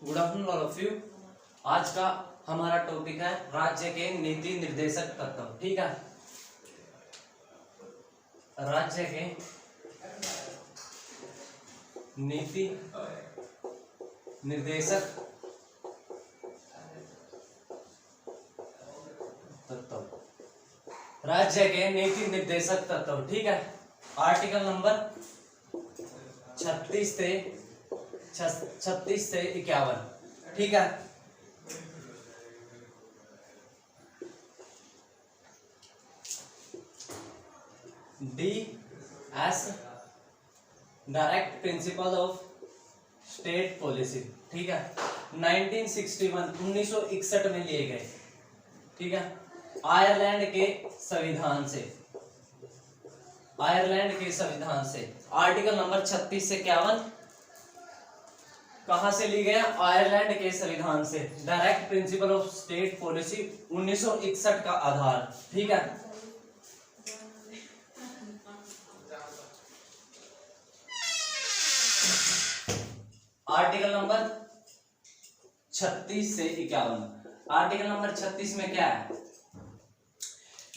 Good afternoon all of you. आज का हमारा टॉपिक है राज्य के नीति निर्देशक तत्व। ठीक है, राज्य के नीति निर्देशक तत्व, राज्य के नीति निर्देशक तत्व। ठीक है, आर्टिकल नंबर 36 से 51। ठीक है, DS direct principle of state policy. ठीक है, 1961 में लिए गए। ठीक है, आयरलैंड के संविधान से आर्टिकल नंबर 36 से 51 कहां से ली गया? आयरलैंड के संविधान से। Direct principle of state policy 1961 का आधार। ठीक है, आर्टिकल नंबर 36 से 51। आर्टिकल नंबर 36 में क्या है?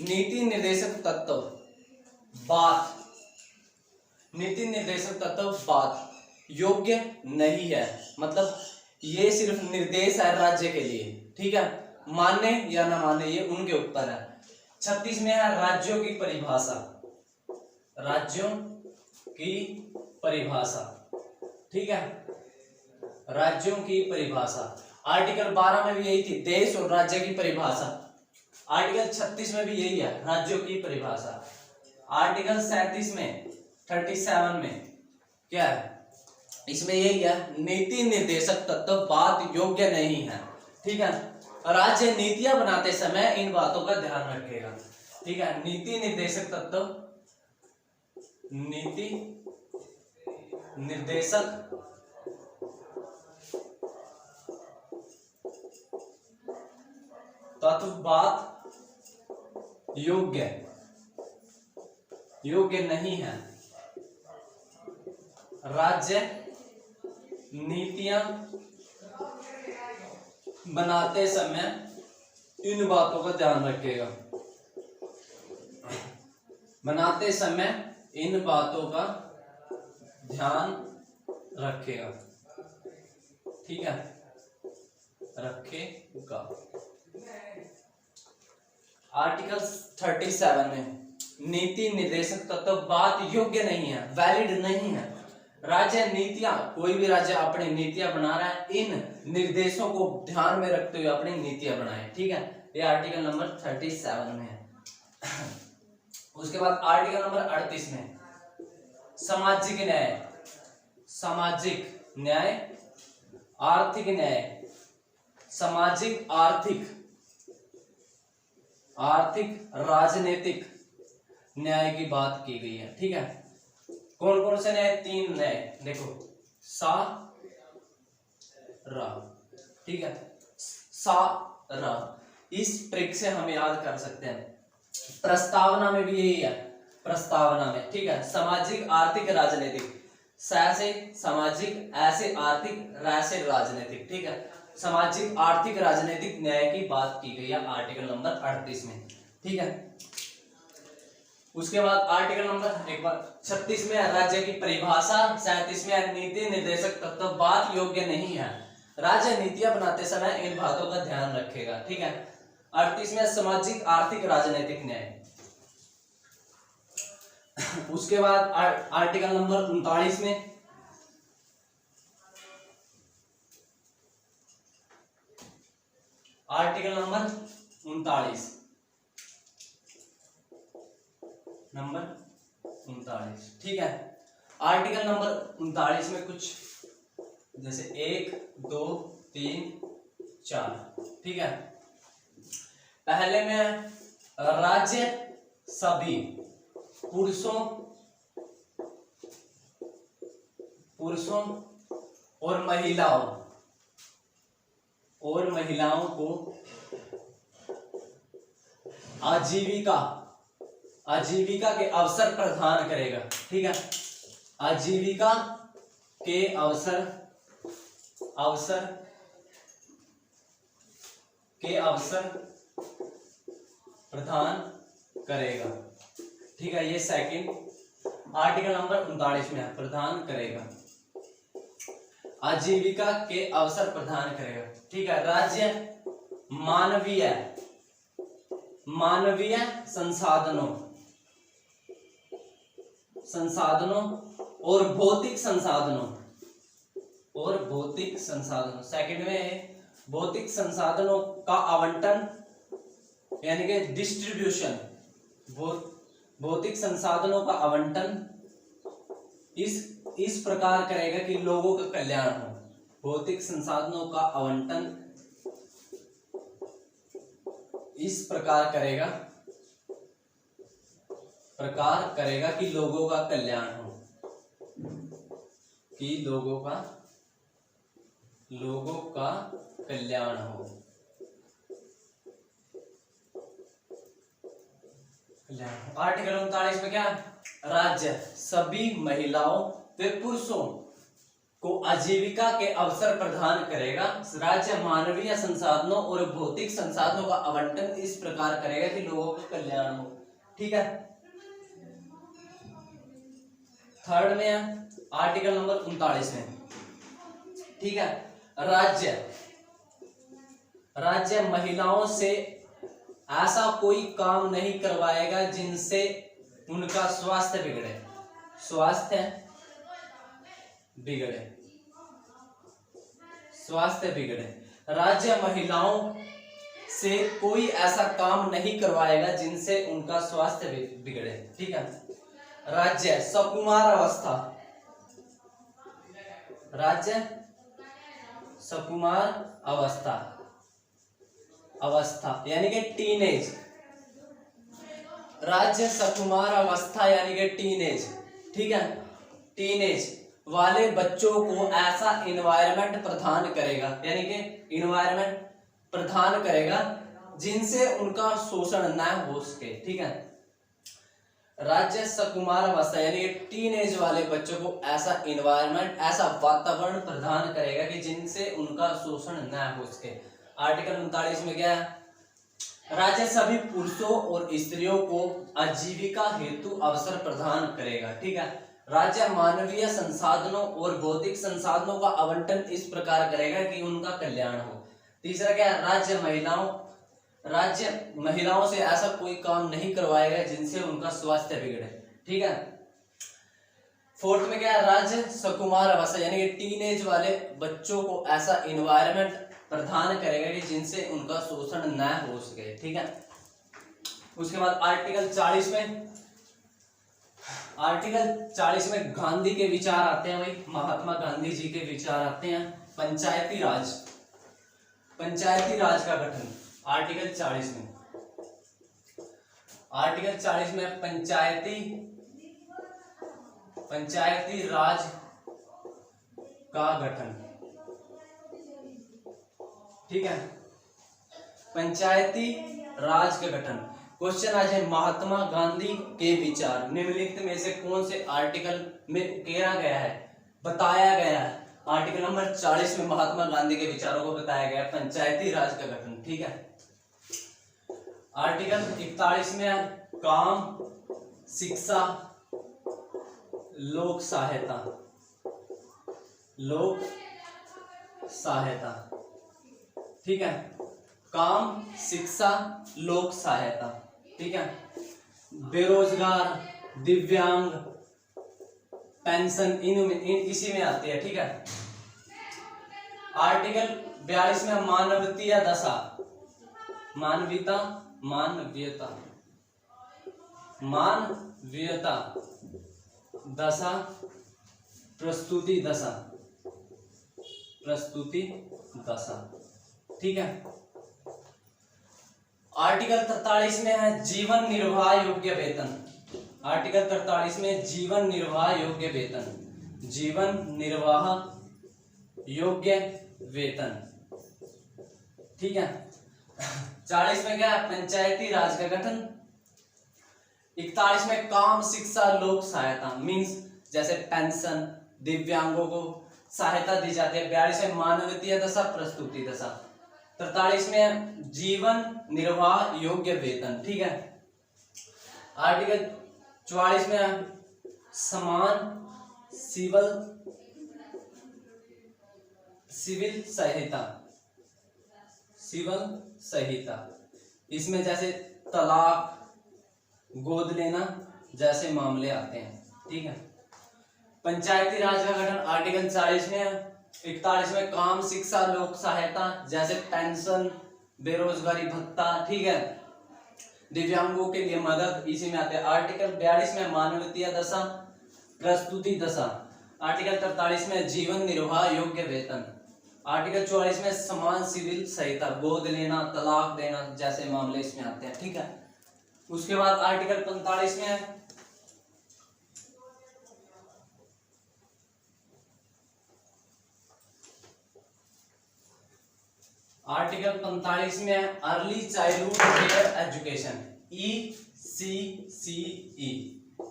नीति निर्देशक तत्व बात योग्य नहीं है, मतलब ये सिर्फ निर्देश है राज्य के लिए। ठीक है, माने या ना माने ये उनके ऊपर है। 36 में है राज्यों की परिभाषा। ठीक है, राज्यों की परिभाषा। आर्टिकल 12 में भी यही थी, देश और राज्य की परिभाषा। आर्टिकल 36 में भी यही है, राज्यों की परिभाषा। आर्टिकल 37 में क्या है? इसमें यही है, नीति निर्देशक तत्व बात योग्य नहीं है। ठीक है, राज्य नीतियां बनाते समय इन बातों का ध्यान रखेगा। ठीक है, नीति निर्देशक तत्व बात योग्य नहीं है। राज्य नीतियां बनाते समय इन बातों का ध्यान रखेगा। ठीक है, रखेगा। आर्टिकल 37 में नीति निर्देशक तत्व बात योग्य नहीं है, वैलिड नहीं है। राज्य नीतियां, कोई भी राज्य अपनी नीतियां बना रहा है, इन निर्देशों को ध्यान में रखते हुए अपनी नीतियां बनाए। ठीक है, ये आर्टिकल नंबर 37 में है। उसके बाद आर्टिकल नंबर 38 में सामाजिक न्याय, आर्थिक न्याय, सामाजिक, आर्थिक राजनीतिक न्याय की बात की गई है। ठीक है, कौन कौन से न्याय? 3 न्याय। देखो, सा रा। ठीक है, सा रा, इस ट्रिक से हम याद कर सकते हैं। प्रस्तावना में भी यही है, प्रस्तावना में। ठीक है, सामाजिक, आर्थिक, राजनीतिक। सा से सामाजिक, ऐसे आर्थिक, रा से राजनीतिक। ठीक है, सामाजिक, आर्थिक, राजनीतिक न्याय की बात की गई है आर्टिकल नंबर 38 में। ठीक है, उसके बाद आर्टिकल नंबर 36 में राज्य की परिभाषा। 37 में नीति निर्देशक तत्व बात योग्य नहीं है, राज्य नीतियां बनाते समय इन बातों का ध्यान रखेगा। ठीक है, 38 में सामाजिक, आर्थिक, राजनीतिक न्याय। उसके बाद आर्टिकल नंबर 39 में आर्टिकल नंबर 39। ठीक है, आर्टिकल नंबर 39 में कुछ जैसे 1, 2, 3, 4। ठीक है, पहले में राज्य सभी पुरुषों और महिलाओं को आजीविका के अवसर प्रदान करेगा। ठीक है, आजीविका के अवसर के अवसर प्रदान करेगा। ठीक है, ये सेकंड आर्टिकल नंबर 39 में है, प्रदान करेगा, आजीविका के अवसर प्रदान करेगा। ठीक है, राज्य मानवीय संसाधनों और भौतिक संसाधनों सेकंड में है भौतिक संसाधनों का आवंटन यानी कि डिस्ट्रीब्यूशन, भौतिक संसाधनों का आवंटन इस प्रकार करेगा कि लोगों का कल्याण हो। भौतिक संसाधनों का आवंटन इस प्रकार करेगा कि लोगों का कल्याण हो, कि लोगों का कल्याण हो। आर्टिकल 39 में क्या, राज्य सभी महिलाओं व पुरुषों को आजीविका के अवसर प्रदान करेगा। राज्य मानवीय संसाधनों और भौतिक संसाधनों का आवंटन इस प्रकार करेगा कि लोगों का कल्याण हो। ठीक है, थर्ड में है आर्टिकल नंबर 39 में। ठीक है, राज्य महिलाओं से ऐसा कोई काम नहीं करवाएगा जिनसे उनका स्वास्थ्य बिगड़े। राज्य महिलाओं से कोई ऐसा काम नहीं करवाएगा जिनसे उनका स्वास्थ्य बिगड़े। ठीक है, राज्य सकुमार अवस्था यानी कि टीनेज। राज्य सकुमार अवस्था यानी कि टीनेज। ठीक है, टीनेज वाले बच्चों को ऐसा इन्वायरमेंट प्रदान करेगा, यानी कि इन्वायरमेंट प्रदान करेगा जिनसे उनका शोषण न हो सके। ठीक है, राज्य सकुमार अवस्था यानी कि टीनेज वाले बच्चों को ऐसा इन्वायरमेंट, ऐसा वातावरण प्रदान करेगा कि जिनसे उनका शोषण न हो सके। आर्टिकल 39 में क्या है, राज्य सभी पुरुषों और स्त्रियों को आजीविका हेतु अवसर प्रदान करेगा। ठीक है, राज्य मानवीय संसाधनों और भौतिक संसाधनों का आवंटन इस प्रकार करेगा कि उनका कल्याण हो। तीसरा क्या है, राज्य महिलाओं से ऐसा कोई काम नहीं करवाएगा जिनसे उनका स्वास्थ्य बिगड़े। ठीक है, फोर्थ में क्या है, राज्य सकुमार अवस्था यानी कि टीनेज वाले बच्चों को ऐसा इन्वायरमेंट प्रदान करेगा कि जिनसे उनका शोषण न हो सके। ठीक है, उसके बाद आर्टिकल 40 में गांधी के विचार आते हैं। भाई महात्मा गांधी जी के विचार आते हैं। पंचायती राज का गठन आर्टिकल 40 में पंचायती राज का गठन। ठीक है, पंचायती राज का गठन। क्वेश्चन आज है, महात्मा गांधी के विचार निम्नलिखित में से कौन से आर्टिकल में उकेरा गया है, बताया गया है। आर्टिकल नंबर 40 में महात्मा गांधी के विचारों को बताया गया है, पंचायती राज का गठन। ठीक है, आर्टिकल 41 में है, काम, शिक्षा, लोक सहायता। ठीक है, काम, शिक्षा, लोक सहायता। ठीक है, बेरोजगार, दिव्यांग, पेंशन इसी में आती है। ठीक है, आर्टिकल 42 में मानवीय दशा, प्रस्तुति दशा। ठीक है, आर्टिकल 43 में है जीवन निर्वाह योग्य वेतन। आर्टिकल 43 में जीवन निर्वाह योग्य वेतन। ठीक है, 40 में क्या है, पंचायती राज का गठन। 41 में काम, शिक्षा, लोक सहायता मीन्स जैसे पेंशन, दिव्यांगों को सहायता दी जाती है। 42 में मानवीय दशा, प्रस्तुति दशा। 43 में है जीवन निर्वाह योग्य वेतन, ठीक है। आर्टिकल 44 में है समान सिविल संहिता। इसमें जैसे तलाक, गोद लेना जैसे मामले आते हैं, ठीक है। पंचायती राज का गठन आर्टिकल 40 में है। 41 में काम, शिक्षा, लोक सहायता जैसे पेंशन, बेरोजगारी भत्ता, ठीक है। दिव्यांगों के लिए मदद इसी में आते हैं। आर्टिकल 42 में मानवीय दशा, प्रस्तुति दशा। आर्टिकल 43 में जीवन निर्वाह योग्य वेतन। आर्टिकल 44 में समान सिविल संहिता, गोद लेना, तलाक देना जैसे मामले इसमें आते हैं, ठीक है। उसके बाद आर्टिकल 45 में है आर्टिकल 45 में है early childhood care education, ECCE,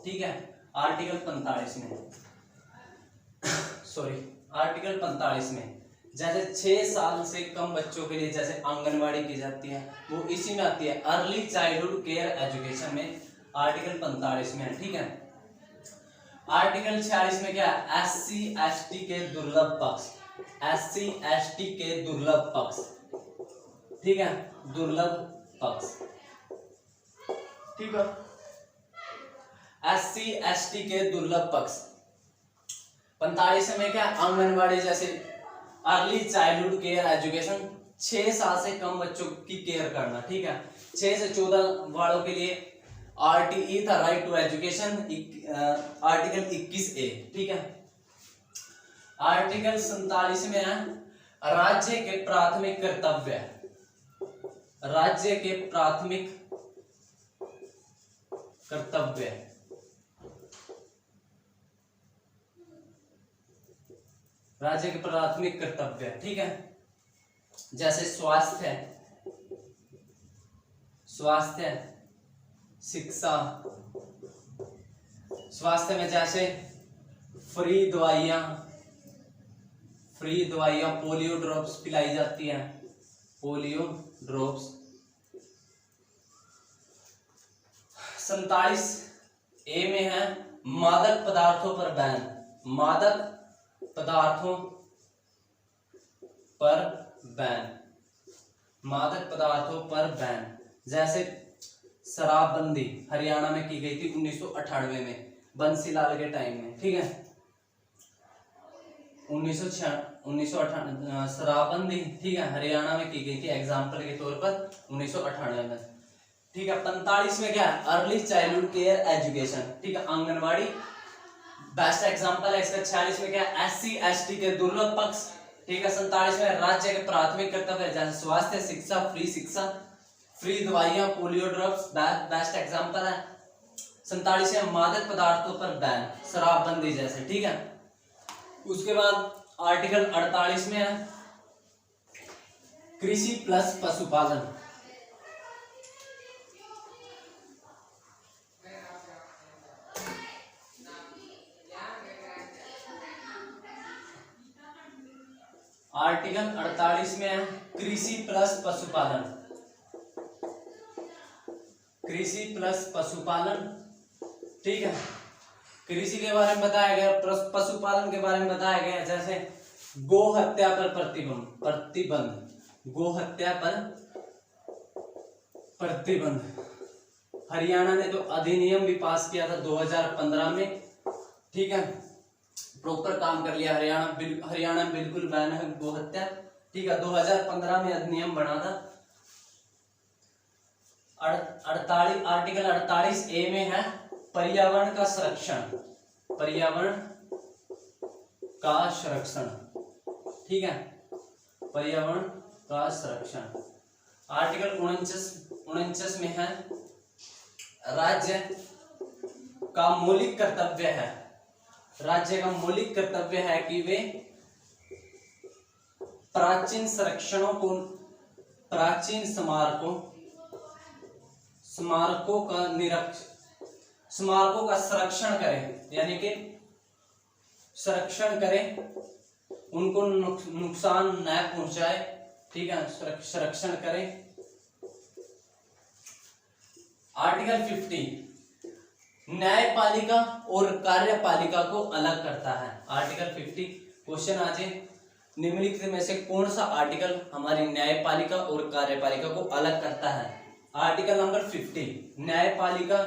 ठीक है। आर्टिकल 45 में आर्टिकल 45 में जैसे 6 साल से कम बच्चों के लिए जैसे आंगनवाड़ी की जाती है वो इसी में आती है, अर्ली चाइल्डहुड केयर एजुकेशन में आर्टिकल 45 में है, ठीक है। आर्टिकल 46 में क्या है SC ST के दुर्लभ पक्ष, SC ST के दुर्लभ पक्ष, ठीक है, दुर्लभ पक्ष, ठीक है। SC ST के दुर्लभ पक्ष। 45 में क्या आंगनवाड़ी जैसे अर्ली चाइल्डहुड केयर एजुकेशन, 6 साल से कम बच्चों की केयर करना, ठीक है। 6 से 14 वालों के लिए RTE था, right to education, article 21A, ठीक है। आर्टिकल 47 में है राज्य के प्राथमिक कर्तव्य, राज्य के प्राथमिक कर्तव्य, राज्य के प्राथमिक कर्तव्य, ठीक है। जैसे स्वास्थ्य, शिक्षा। स्वास्थ्य में जैसे फ्री दवाइयाँ, पोलियो ड्रॉप्स पिलाई जाती हैं, पोलियो ड्रॉप्स। 47A में है मादक पदार्थों पर बैन, मादक पदार्थों पर बैन, मादक पदार्थों पर बैन। जैसे शराबबंदी हरियाणा में की गई थी 1998 में, बंसीलाल के टाइम में, ठीक है। 1998 शराबबंदी, ठीक है, हरियाणा में की गई थी एग्जाम्पल के तौर पर 1998 में, ठीक है। 45 में क्या है अर्ली चाइल्डहुड केयर एजुकेशन, ठीक है, आंगनवाड़ी बेस्ट एग्जांपल है इसका। 46 में क्या है SC ST के दुर्लभ पक्ष, ठीक है। 47 में राज्य के प्राथमिक कर्तव्य जैसे स्वास्थ्य, शिक्षा, फ्री दवाइयां, पोलियो ड्रॉप्स बेस्ट एग्जांपल है। 47 में मादक पदार्थों पर बैन, शराबबंदी जैसे, ठीक है। उसके बाद आर्टिकल 48 में है कृषि प्लस पशुपालन, आर्टिकल 48 में है कृषि प्लस पशुपालन, कृषि प्लस पशुपालन, ठीक है। कृषि के बारे में बताया गया, पशुपालन के बारे में बताया गया। जैसे गो हत्या पर प्रतिबंध, गो हत्या पर प्रतिबंध। हरियाणा ने तो अधिनियम भी पास किया था 2015 में, ठीक है, प्रॉपर काम कर लिया। हरियाणा में बिल्कुल बैन है गो हत्या, ठीक है। 2015 में अधिनियम बना था। आर्टिकल 48A में है पर्यावरण का संरक्षण, पर्यावरण का संरक्षण, ठीक है, पर्यावरण का संरक्षण। आर्टिकल 49 में है राज्य का मौलिक कर्तव्य है, राज्य का मौलिक कर्तव्य है कि वे प्राचीन संरक्षणों को, प्राचीन स्मारकों का संरक्षण करें, यानी कि संरक्षण करें, उनको नुकसान न पहुंचाए, ठीक है, संरक्षण करें। आर्टिकल 50 न्यायपालिका और कार्यपालिका को अलग करता है। आर्टिकल 50 क्वेश्चन आ जाए, निम्नलिखित में से कौन सा आर्टिकल हमारी न्यायपालिका और कार्यपालिका को अलग करता है? आर्टिकल नंबर 50 न्यायपालिका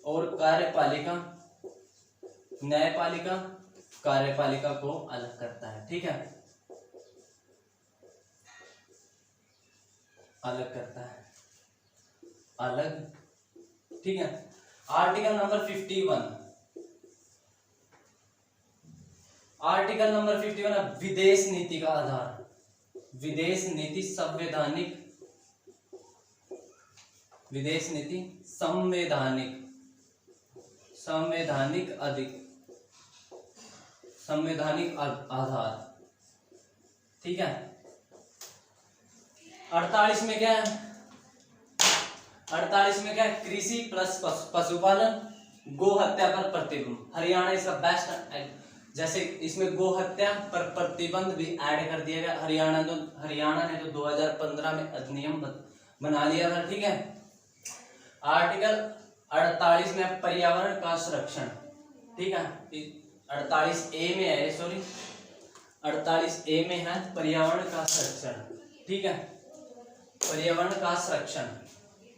और कार्यपालिका, न्यायपालिका कार्यपालिका को अलग करता है। ठीक है, अलग करता है, अलग। ठीक है, आर्टिकल नंबर 51, आर्टिकल नंबर 51 है विदेश नीति का आधार। विदेश नीति संवैधानिक, विदेश नीति संवैधानिक, संवैधानिक संवैधानिक आधार। ठीक है, 48 में क्या है? 48 में क्या है? कृषि प्लस पशुपालन, गो हत्या पर प्रतिबंध। हरियाणा इसका बेस्ट, जैसे इसमें गो हत्या पर प्रतिबंध भी ऐड कर दिया गया। हरियाणा ने तो 2015 में अधिनियम बना लिया था। ठीक है, आर्टिकल 48 में पर्यावरण का संरक्षण। ठीक है, 48A में है, सॉरी 48A में है पर्यावरण का संरक्षण। ठीक है, पर्यावरण का संरक्षण।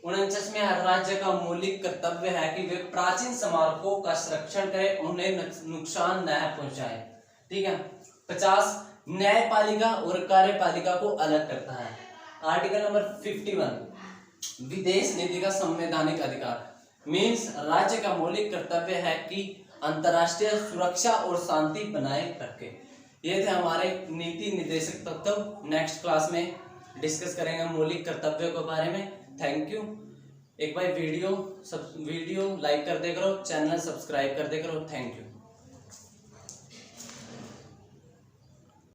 49 में हर राज्य का मौलिक कर्तव्य है कि वे प्राचीन स्मारकों का संरक्षण करें, उन्हें नुकसान न पहुंचाए। ठीक है, 50 न्यायपालिका और कार्यपालिका को अलग करता है। आर्टिकल नंबर 51 विदेश नीति का संवैधानिक अधिकार, मीन्स राज्य का मौलिक कर्तव्य है कि अंतर्राष्ट्रीय सुरक्षा और शांति बनाए रखे। ये थे हमारे नीति निर्देशक तत्व। नेक्स्ट क्लास में डिस्कस करेंगे मौलिक कर्तव्यों के बारे में। Thank you. एक बार वीडियो लाइक कर दे करो, चैनल सब्सक्राइब कर दे करो। Thank you.